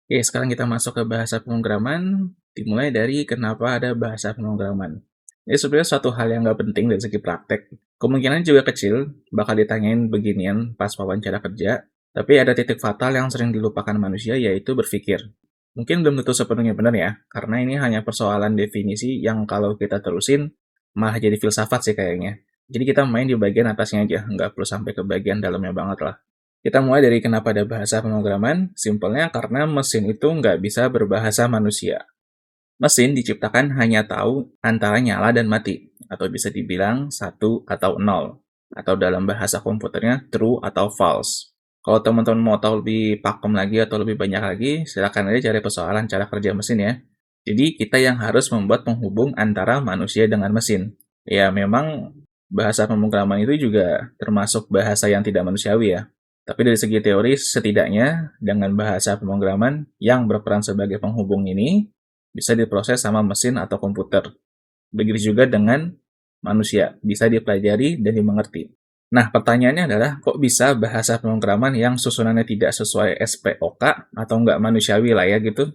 Oke, sekarang kita masuk ke bahasa pemrograman, dimulai dari kenapa ada bahasa pemrograman. Ini sebenarnya suatu hal yang nggak penting dari segi praktek. Kemungkinan juga kecil, bakal ditanyain beginian pas wawancara kerja, tapi ada titik fatal yang sering dilupakan manusia, yaitu berpikir. Mungkin belum tentu sepenuhnya benar ya, karena ini hanya persoalan definisi yang kalau kita terusin, malah jadi filsafat sih kayaknya. Jadi kita main di bagian atasnya aja, nggak perlu sampai ke bagian dalamnya banget lah. Kita mulai dari kenapa ada bahasa pemrograman, simpelnya karena mesin itu nggak bisa berbahasa manusia. Mesin diciptakan hanya tahu antara nyala dan mati, atau bisa dibilang satu atau nol, atau dalam bahasa komputernya true atau false. Kalau teman-teman mau tahu lebih pakem lagi atau lebih banyak lagi, silakan aja cari persoalan cara kerja mesin ya. Jadi kita yang harus membuat penghubung antara manusia dengan mesin. Ya memang bahasa pemrograman itu juga termasuk bahasa yang tidak manusiawi ya. Tapi dari segi teori, setidaknya dengan bahasa pemrograman yang berperan sebagai penghubung ini bisa diproses sama mesin atau komputer. Begitu juga dengan manusia, bisa dipelajari dan dimengerti. Nah, pertanyaannya adalah, kok bisa bahasa pemrograman yang susunannya tidak sesuai SPOK atau nggak manusiawi lah ya gitu,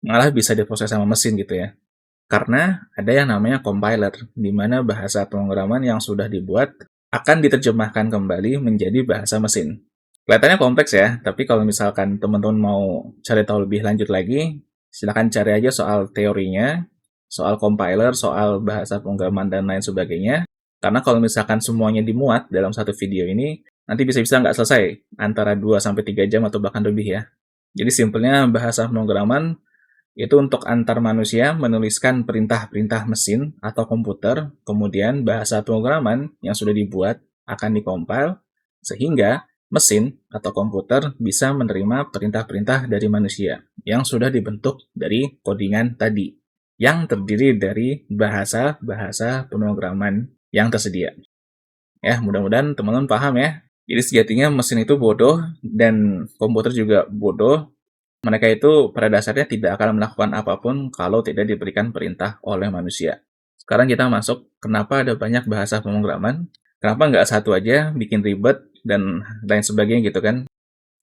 malah bisa diproses sama mesin gitu ya? Karena ada yang namanya compiler, di mana bahasa pemrograman yang sudah dibuat akan diterjemahkan kembali menjadi bahasa mesin. Kelihatannya kompleks ya, tapi kalau misalkan teman-teman mau cari tahu lebih lanjut lagi, silakan cari aja soal teorinya, soal compiler, soal bahasa pemrograman, dan lain sebagainya. Karena kalau misalkan semuanya dimuat dalam satu video ini, nanti bisa-bisa nggak selesai, antara 2-3 jam atau bahkan lebih ya. Jadi simpelnya bahasa pemrograman itu untuk antar manusia menuliskan perintah-perintah mesin atau komputer, kemudian bahasa pemrograman yang sudah dibuat akan dikompil, sehingga mesin atau komputer bisa menerima perintah-perintah dari manusia yang sudah dibentuk dari codingan tadi, yang terdiri dari bahasa-bahasa pemrograman yang tersedia. Ya, mudah-mudahan teman-teman paham ya. Jadi sejatinya mesin itu bodoh dan komputer juga bodoh. Mereka itu pada dasarnya tidak akan melakukan apapun kalau tidak diberikan perintah oleh manusia. Sekarang kita masuk, kenapa ada banyak bahasa pemrograman? Kenapa nggak satu aja, bikin ribet, dan lain sebagainya gitu kan?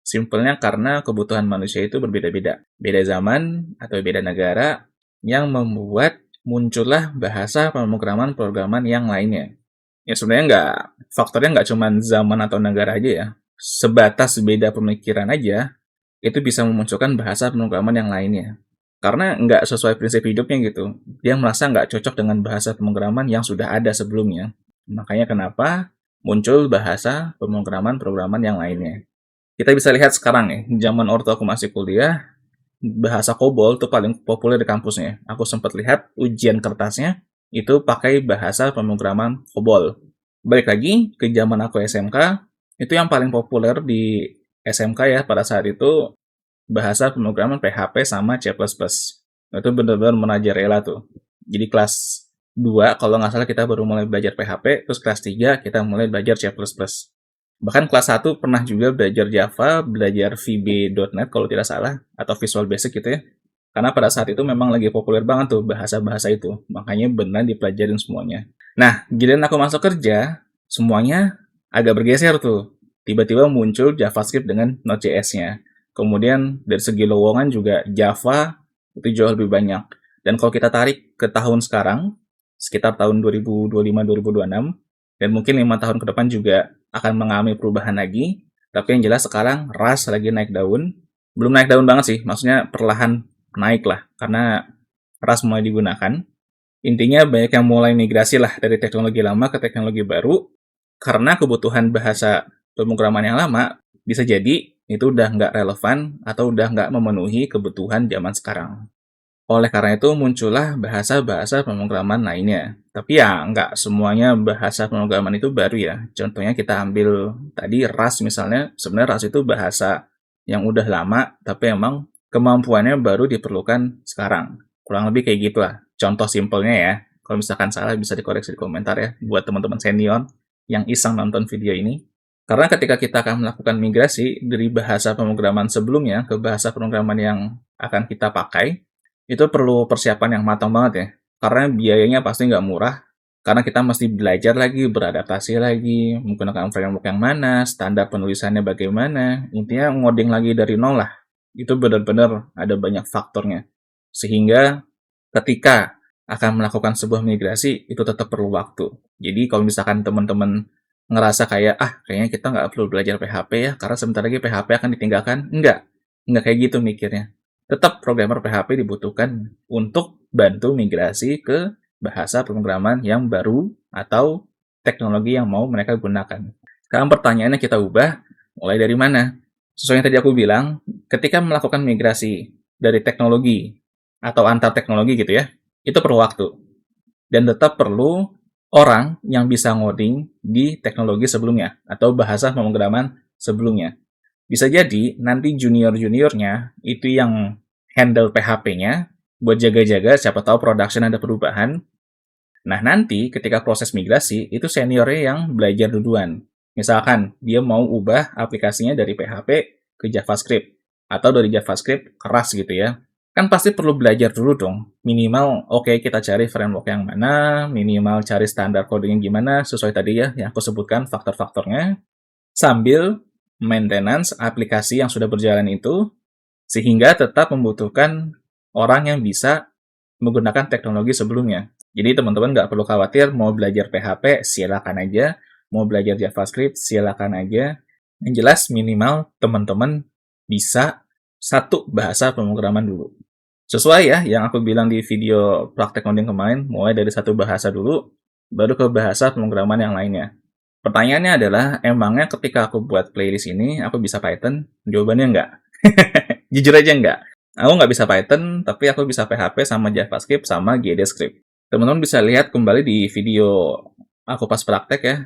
Simpelnya karena kebutuhan manusia itu berbeda-beda. Beda zaman atau beda negara yang membuat muncullah bahasa pemrograman-programan yang lainnya. Ya sebenarnya faktornya nggak cuma zaman atau negara aja ya. Sebatas beda pemikiran aja, itu bisa memunculkan bahasa pemrograman yang lainnya. Karena nggak sesuai prinsip hidupnya gitu. Dia merasa nggak cocok dengan bahasa pemrograman yang sudah ada sebelumnya. Makanya kenapa muncul bahasa pemrograman-programan yang lainnya. Kita bisa lihat sekarang nih, zaman ortu aku masih kuliah, bahasa COBOL itu paling populer di kampusnya. Aku sempat lihat ujian kertasnya, itu pakai bahasa pemrograman COBOL. Balik lagi ke zaman aku SMK, itu yang paling populer di SMK ya pada saat itu bahasa pemrograman PHP sama C++. Itu benar-benar merajalela tuh. Jadi kelas 2 kalau nggak salah kita baru mulai belajar PHP, terus kelas 3 kita mulai belajar C++. Bahkan kelas 1 pernah juga belajar Java, belajar VB.NET kalau tidak salah, atau Visual Basic gitu ya. Karena pada saat itu memang lagi populer banget tuh bahasa-bahasa itu. Makanya benar dipelajarin semuanya. Nah, giliran aku masuk kerja, semuanya agak bergeser tuh. Tiba-tiba muncul JavaScript dengan Node.js-nya. Kemudian dari segi lowongan juga Java itu jauh lebih banyak. Dan kalau kita tarik ke tahun sekarang, sekitar tahun 2025-2026, dan mungkin 5 tahun ke depan juga akan mengalami perubahan lagi. Tapi yang jelas sekarang Rust lagi naik daun. Belum naik daun banget sih, maksudnya perlahan naik lah, karena Rust mulai digunakan. Intinya banyak yang mulai migrasi lah dari teknologi lama ke teknologi baru, karena kebutuhan bahasa pemrograman yang lama bisa jadi itu udah nggak relevan atau udah nggak memenuhi kebutuhan zaman sekarang. Oleh karena itu muncullah bahasa-bahasa pemrograman lainnya. Tapi ya nggak semuanya bahasa pemrograman itu baru ya. Contohnya kita ambil tadi Rust misalnya, sebenarnya Rust itu bahasa yang udah lama, tapi emang kemampuannya baru diperlukan sekarang. Kurang lebih kayak gitulah. Contoh simpelnya ya. Kalau misalkan salah bisa dikoreksi di komentar ya, buat teman-teman senior yang iseng nonton video ini. Karena ketika kita akan melakukan migrasi dari bahasa pemrograman sebelumnya ke bahasa pemrograman yang akan kita pakai, itu perlu persiapan yang matang banget ya. Karena biayanya pasti nggak murah, karena kita mesti belajar lagi, beradaptasi lagi, menggunakan framework yang mana, standar penulisannya bagaimana, intinya ngoding lagi dari nol lah. Itu benar-benar ada banyak faktornya. Sehingga ketika akan melakukan sebuah migrasi, itu tetap perlu waktu. Jadi kalau misalkan teman-teman ngerasa kayak, kayaknya kita nggak perlu belajar PHP ya, karena sebentar lagi PHP akan ditinggalkan. Enggak kayak gitu mikirnya. Tetap programmer PHP dibutuhkan untuk bantu migrasi ke bahasa pemrograman yang baru atau teknologi yang mau mereka gunakan. Sekarang pertanyaannya kita ubah, mulai dari mana? Sesuai yang tadi aku bilang, ketika melakukan migrasi dari teknologi atau antar teknologi gitu ya, itu perlu waktu. Dan tetap perlu orang yang bisa ngoding di teknologi sebelumnya atau bahasa pemrograman sebelumnya. Bisa jadi nanti junior-juniornya itu yang handle PHP-nya buat jaga-jaga siapa tahu production ada perubahan. Nah, nanti ketika proses migrasi, itu seniornya yang belajar duluan. Misalkan, dia mau ubah aplikasinya dari PHP ke JavaScript, atau dari JavaScript keras gitu ya. Kan pasti perlu belajar dulu dong. Minimal, oke, kita cari framework yang mana, minimal cari standar coding gimana, sesuai tadi ya, yang aku sebutkan faktor-faktornya. Sambil maintenance aplikasi yang sudah berjalan itu, sehingga tetap membutuhkan orang yang bisa menggunakan teknologi sebelumnya. Jadi teman-teman nggak perlu khawatir mau belajar PHP, silakan aja. Mau belajar JavaScript, silakan aja. Yang jelas minimal teman-teman bisa satu bahasa pemrograman dulu. Sesuai ya yang aku bilang di video praktek coding kemarin, mulai dari satu bahasa dulu, baru ke bahasa pemrograman yang lainnya. Pertanyaannya adalah, emangnya ketika aku buat playlist ini, aku bisa Python? Jawabannya enggak. Jujur aja enggak. Aku nggak bisa Python, tapi aku bisa PHP sama JavaScript sama GDScript. Teman-teman bisa lihat kembali di video aku pas praktek ya,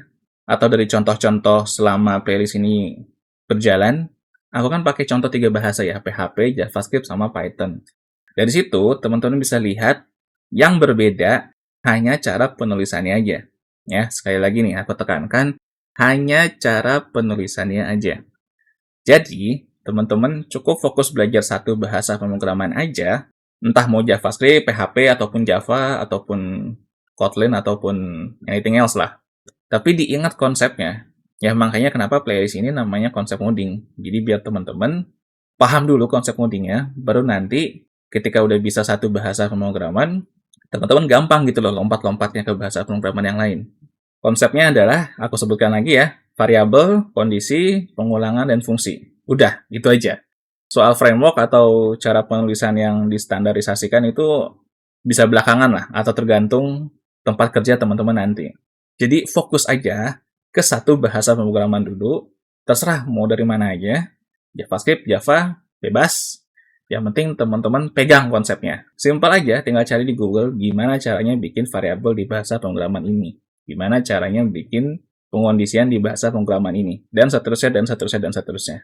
atau dari contoh-contoh selama playlist ini berjalan. Aku kan pakai contoh 3 bahasa ya, PHP, JavaScript, sama Python. Dari situ, teman-teman bisa lihat yang berbeda hanya cara penulisannya aja. Ya, sekali lagi nih, aku tekankan, hanya cara penulisannya aja. Jadi, teman-teman cukup fokus belajar satu bahasa pemrograman aja, entah mau JavaScript, PHP, ataupun Java, ataupun Kotlin, ataupun anything else lah. Tapi diingat konsepnya. Ya, makanya kenapa playlist ini namanya konsep ngoding. Jadi biar teman-teman paham dulu konsep ngodingnya, baru nanti ketika udah bisa satu bahasa pemrograman, teman-teman gampang gitu loh lompat-lompatnya ke bahasa pemrograman yang lain. Konsepnya adalah, aku sebutkan lagi ya, variabel, kondisi, pengulangan, dan fungsi. Udah, gitu aja. Soal framework atau cara penulisan yang distandarisasikan itu bisa belakangan lah, atau tergantung tempat kerja teman-teman nanti. Jadi fokus aja ke satu bahasa pemrograman dulu, terserah mau dari mana aja, JavaScript, Java, bebas. Yang penting teman-teman pegang konsepnya. Simpel aja, tinggal cari di Google gimana caranya bikin variabel di bahasa pemrograman ini. Gimana caranya bikin pengondisian di bahasa pemrograman ini. Dan seterusnya, dan seterusnya, dan seterusnya.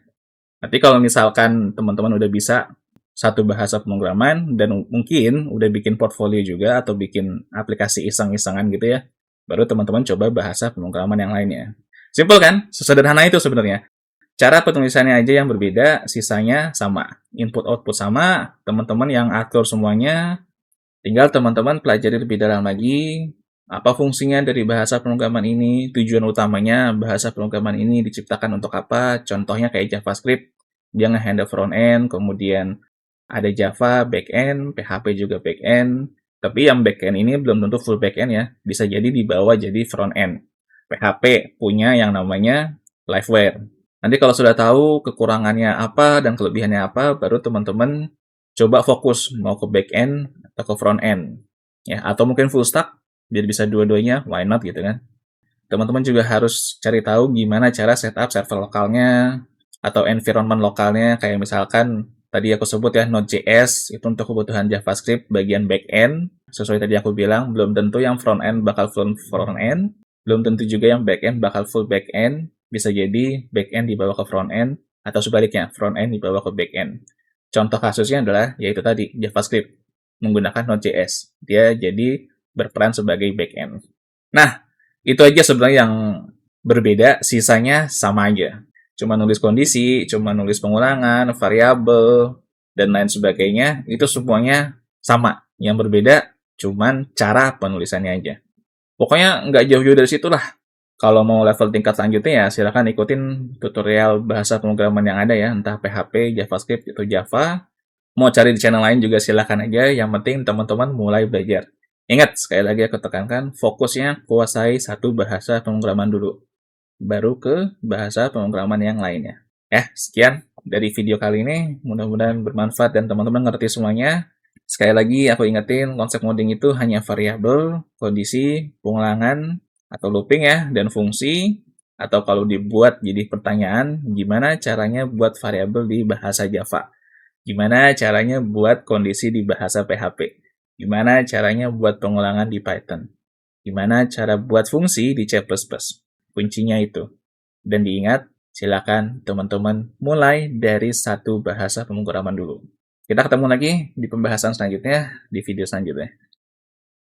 Nanti kalau misalkan teman-teman udah bisa satu bahasa pemrograman dan mungkin udah bikin portfolio juga atau bikin aplikasi iseng-isengan gitu ya, baru teman-teman coba bahasa pemrograman yang lainnya. Simpel kan? Sesederhana itu sebenarnya. Cara penulisannya aja yang berbeda, sisanya sama. Input-output sama, teman-teman yang atur semuanya, tinggal teman-teman pelajari lebih dalam lagi, apa fungsinya dari bahasa pemrograman ini, tujuan utamanya bahasa pemrograman ini diciptakan untuk apa, contohnya kayak JavaScript, dia nge-handle front-end, kemudian ada Java back-end, PHP juga back-end, tapi yang back-end ini belum tentu full back-end ya, bisa jadi dibawa jadi front-end. PHP punya yang namanya Liveware. Nanti kalau sudah tahu kekurangannya apa dan kelebihannya apa, baru teman-teman coba fokus mau ke back-end atau ke front-end. Ya, atau mungkin full stack, biar bisa dua-duanya, why not gitu kan. Teman-teman juga harus cari tahu gimana cara setup server lokalnya, atau environment lokalnya, kayak misalkan tadi aku sebut ya, Node.js, itu untuk kebutuhan JavaScript bagian back-end. Sesuai tadi aku bilang, belum tentu yang front-end bakal full front-end, belum tentu juga yang back-end bakal full back-end. Bisa jadi back-end dibawa ke front-end, atau sebaliknya, front-end dibawa ke back-end. Contoh kasusnya adalah, yaitu tadi, JavaScript, menggunakan Node.js. Dia jadi berperan sebagai back-end. Nah, itu aja sebenarnya yang berbeda, sisanya sama aja. Cuma nulis kondisi, cuma nulis pengulangan, variabel, dan lain sebagainya, itu semuanya sama. Yang berbeda cuman cara penulisannya aja. Pokoknya nggak jauh-jauh dari situ lah. Kalau mau level tingkat selanjutnya ya silakan ikutin tutorial bahasa pemrograman yang ada ya, entah PHP, JavaScript, atau Java. Mau cari di channel lain juga silakan aja, yang penting teman-teman mulai belajar. Ingat, sekali lagi aku tekankan, fokusnya kuasai satu bahasa pemrograman dulu, baru ke bahasa pemrograman yang lainnya. Sekian dari video kali ini, mudah-mudahan bermanfaat dan teman-teman ngerti semuanya. Sekali lagi aku ingetin, konsep modding itu hanya variabel, kondisi, pengulangan, atau looping ya, dan fungsi. Atau kalau dibuat jadi pertanyaan, gimana caranya buat variabel di bahasa Java? Gimana caranya buat kondisi di bahasa PHP? Gimana caranya buat pengulangan di Python? Gimana cara buat fungsi di C++? Kuncinya itu. Dan diingat, silakan teman-teman mulai dari satu bahasa pemrograman dulu. Kita ketemu lagi di pembahasan selanjutnya, di video selanjutnya.